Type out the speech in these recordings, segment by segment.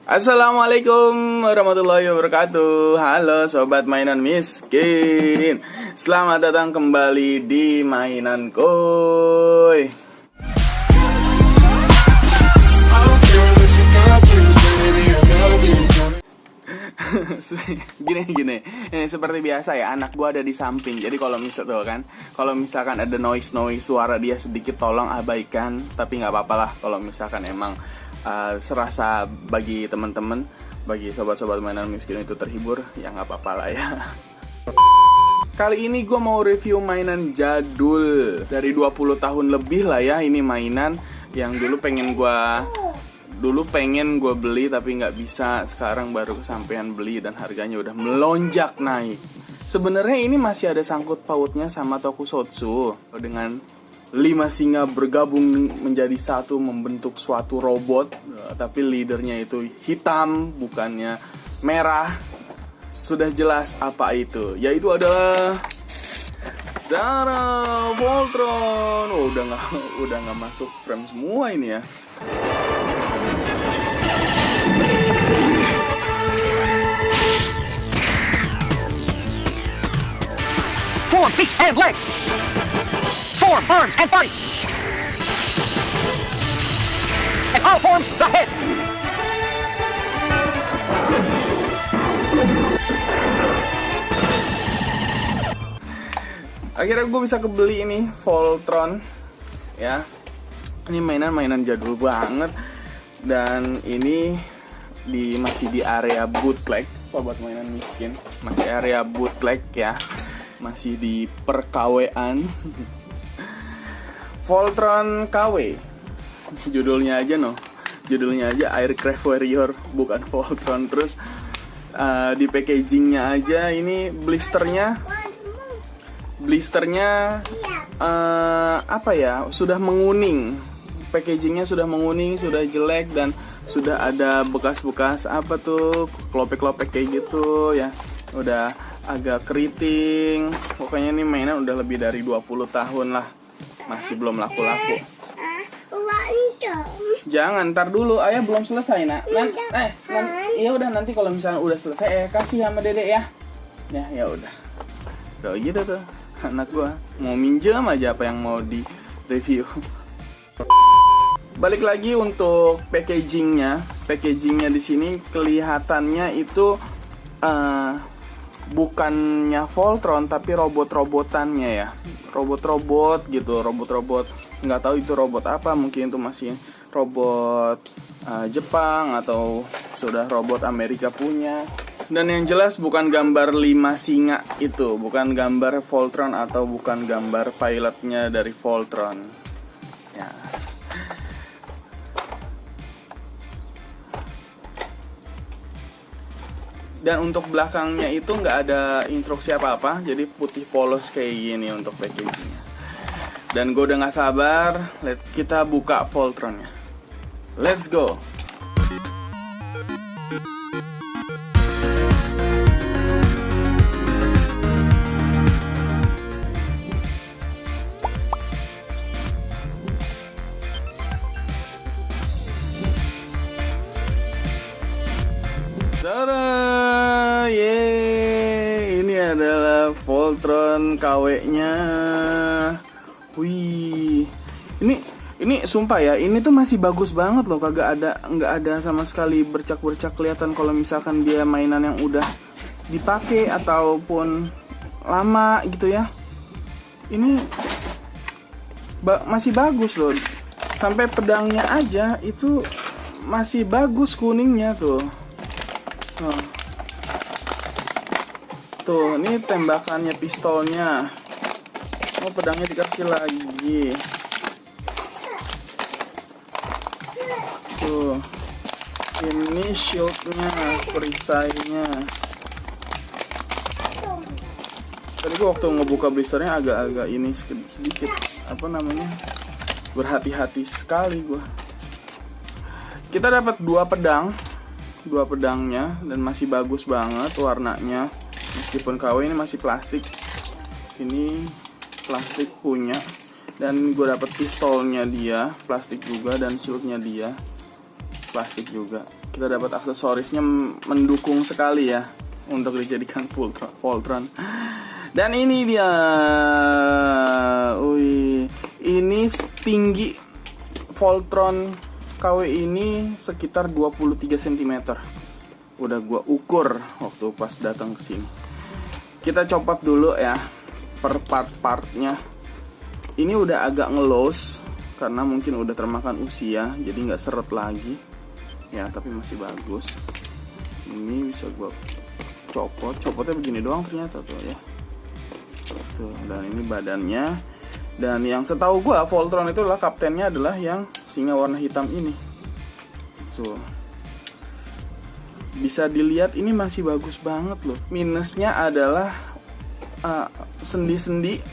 Assalamualaikum warahmatullahi wabarakatuh. Halo sobat mainan miskin, selamat datang kembali di Mainan Koy. Gini, seperti biasa ya, anak gua ada di samping. Jadi kalau misalkan ada noise suara dia sedikit, tolong abaikan. Tapi nggak apa-apa lah kalau misalkan emang serasa bagi teman-teman, bagi sobat-sobat mainan miskin itu terhibur, ya nggak apa-apa lah ya. Kali ini gue mau review mainan jadul dari 20 tahun lebih lah ya. Ini mainan yang dulu pengen gue beli tapi nggak bisa. Sekarang baru kesampean beli dan harganya udah melonjak naik. Sebenarnya ini masih ada sangkut pautnya sama Tokusatsu, dengan 5 singa bergabung menjadi satu membentuk suatu robot, tapi leadernya itu hitam bukannya merah. Sudah jelas apa itu, yaitu adalah Zara Voltron. Oh, udah nggak masuk frame semua ini ya. Form feet and legs. Form arms and body. And I'll form the head. Akhirnya gue bisa kebeli ini Voltron ya. Ini mainan jadul banget. Dan ini masih di area bootleg, sobat mainan miskin. Masih area bootleg ya. Masih di perkawean. Voltron KW. Judulnya aja Aircraft Warrior, bukan Voltron. Terus di packagingnya aja ini blisternya apa ya, sudah menguning. Packagingnya sudah menguning, sudah jelek, dan sudah ada bekas-bekas apa tuh, klopek-klopek kayak gitu ya. Udah agak keriting. Pokoknya ini mainan udah lebih dari 20 tahun lah, masih belum laku-laku. Jangan, ntar dulu, ayah belum selesai nak. Iya udah, nanti kalau misalnya udah selesai kasih sama dedek ya. Ya udah. Tuh gitu tuh, anak gua mau minjem aja apa yang mau di review. Balik lagi untuk packagingnya di sini kelihatannya itu bukannya Voltron tapi robot-robotannya ya, robot gitu, robot nggak tahu itu robot apa, mungkin itu masih robot Jepang atau sudah robot Amerika punya. Dan yang jelas bukan gambar 5 singa itu, bukan gambar Voltron atau bukan gambar pilotnya dari Voltron ya. Dan untuk belakangnya itu nggak ada instruksi apa-apa, jadi putih polos kayak gini untuk packagingnya. Dan gue udah nggak sabar, kita buka Voltronnya. Let's go. Tada, yeay, ini adalah Voltron KW-nya. Wih, ini sumpah ya, ini tuh masih bagus banget loh, nggak ada sama sekali bercak-bercak kelihatan kalau misalkan dia mainan yang udah dipakai ataupun lama gitu ya. Ini masih bagus loh, sampai pedangnya aja itu masih bagus kuningnya tuh. Tuh, ini tembakannya, pistolnya. Oh, pedangnya dikasih lagi. Tuh, ini shieldnya, perisainya. Tadi gua waktu ngebuka blisternya agak ini sedikit apa namanya, berhati-hati sekali gua. Kita dapat dua pedangnya dan masih bagus banget warnanya. Meskipun KW ini masih plastik, ini plastik punya. Dan gue dapet pistolnya dia, plastik juga, dan shieldnya dia. plastik juga. Kita dapat aksesorisnya mendukung sekali ya untuk dijadikan Voltron. Dan ini dia, ini tinggi Voltron KW ini sekitar 23 cm. Udah gua ukur waktu pas datang ke sini. Kita copot dulu ya per part-partnya. Ini udah agak ngelos karena mungkin udah termakan usia, jadi nggak seret lagi. Ya, tapi masih bagus. Ini bisa gua copotnya begini doang ternyata tuh ya. Tuh, dan ini badannya. Dan yang setahu gua Voltron itu adalah kaptennya adalah yang singa warna hitam ini. So, bisa dilihat ini masih bagus banget loh. Minusnya adalah sendi-sendi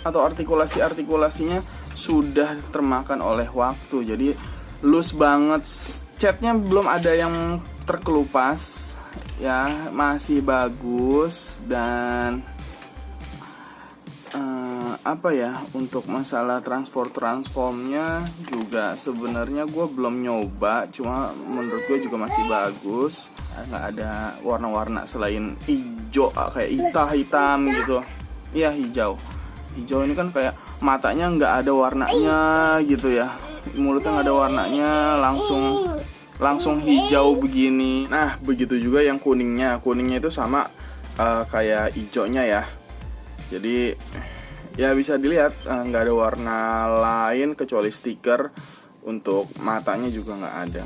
atau artikulasinya sudah termakan oleh waktu. Jadi loose banget. Catnya belum ada yang terkelupas. Ya, masih bagus. Dan untuk masalah transformnya juga sebenarnya gue belum nyoba, cuma menurut gue juga masih bagus. Nggak ada warna-warna selain hijau, kayak hitam gitu. Iya, hijau ini kan kayak matanya nggak ada warnanya gitu ya, mulutnya nggak ada warnanya, langsung hijau begini. Nah, begitu juga yang kuningnya itu sama kayak hijaunya ya. Jadi ya bisa dilihat nggak ada warna lain kecuali stiker. Untuk matanya juga nggak ada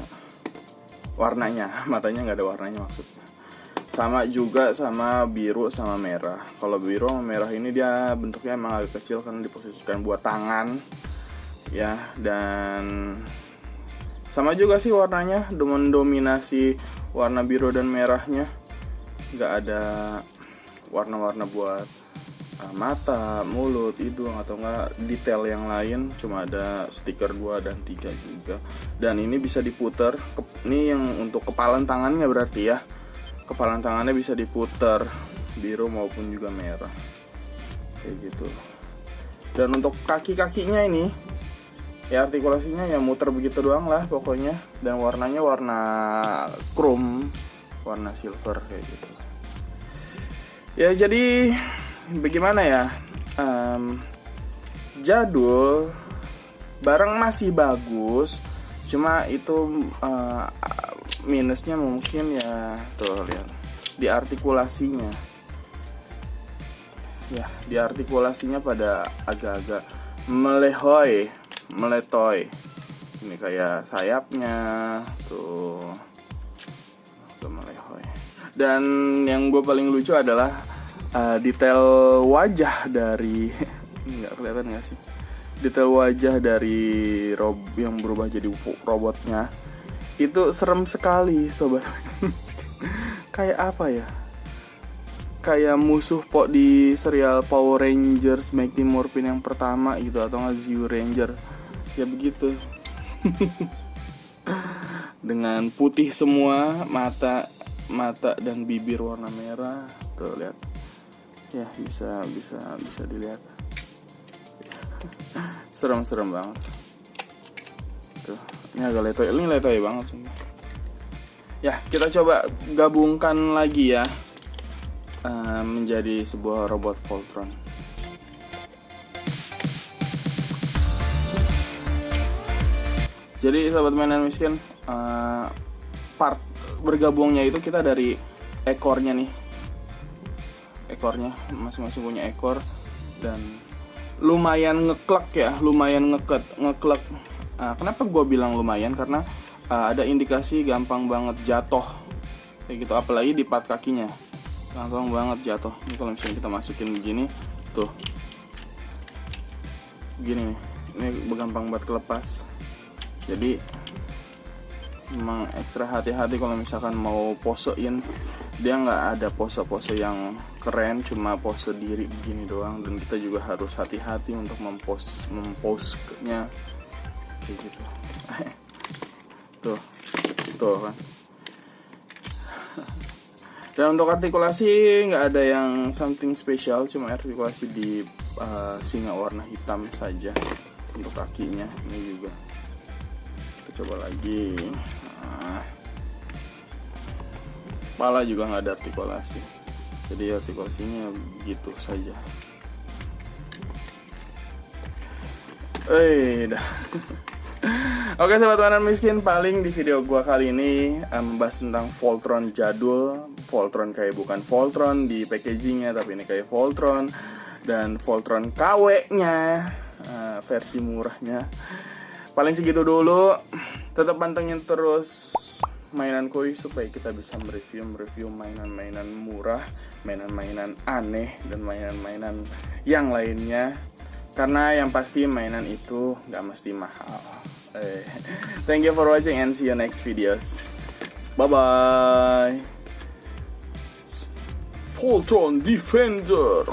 warnanya, matanya nggak ada warnanya maksudnya. Sama juga sama biru sama merah. Kalau biru sama merah ini dia bentuknya emang agak kecil karena diposisikan buat tangan ya. Dan sama juga sih warnanya, mendominasi warna biru dan merahnya. Nggak ada warna-warna buat mata, mulut, hidung atau enggak detail yang lain. Cuma ada stiker 2 dan 3 juga. Dan ini bisa diputer. Ini yang untuk kepalan tangannya berarti ya. Kepalan tangannya bisa diputer biru maupun juga merah. Kayak gitu. Dan untuk kaki-kakinya ini ya artikulasinya ya muter begitu doang lah pokoknya. Dan warnanya warna chrome, warna silver kayak gitu. Ya jadi bagaimana ya, jadul, barang masih bagus, cuma itu minusnya mungkin ya tuh lihat di artikulasinya. Ya, di artikulasinya pada agak-agak meletoy. Ini kayak sayapnya tuh melehoi. Dan yang gue paling lucu adalah detail wajah dari nggak kelihatan nggak sih, detail wajah dari yang berubah jadi robotnya itu serem sekali sobat. Kayak apa ya, kayak musuh di serial Power Rangers Mighty Morphin yang pertama gitu, atau nggak Zeo Ranger ya begitu. Dengan putih semua, mata dan bibir warna merah tuh lihat ya, bisa dilihat. Serem banget tuh. Ini agak letoy banget sumpah. Ya, kita coba gabungkan lagi ya menjadi sebuah robot Voltron. Jadi sahabat mainan miskin, part bergabungnya itu kita dari ekornya nih. Ekornya masing-masing punya ekor dan lumayan ngeklek. Kenapa gue bilang lumayan? Karena ada indikasi gampang banget jatuh kayak gitu, apalagi di part kakinya gampang banget jatuh. Ini kalau misalnya kita masukin begini tuh, begini nih, ini gampang banget kelepas. Jadi memang ekstra hati-hati kalau misalkan mau posein. Dia nggak ada pose-pose yang keren, cuma pose diri begini doang. Dan kita juga harus hati-hati untuk memposenya kayak gitu. tuh kan. Dan untuk artikulasi nggak ada yang something special, cuma artikulasi di singa warna hitam saja untuk kakinya. Ini juga kita coba lagi. Kepala juga nggak ada artikulasi, jadi artikulasinya gitu saja. Dah. Oke sobat mainan miskin, paling di video gua kali ini membahas tentang Voltron jadul. Voltron kayak bukan Voltron di packagingnya, tapi ini kayak Voltron. Dan Voltron KW-nya, versi murahnya. Paling segitu dulu. Tetap pantengin terus mainan koi supaya kita bisa mereview mainan-mainan murah, mainan-mainan aneh, dan mainan-mainan yang lainnya. Karena yang pasti mainan itu gak mesti mahal. Thank you for watching and see you next videos. Bye bye. Voltron Defender.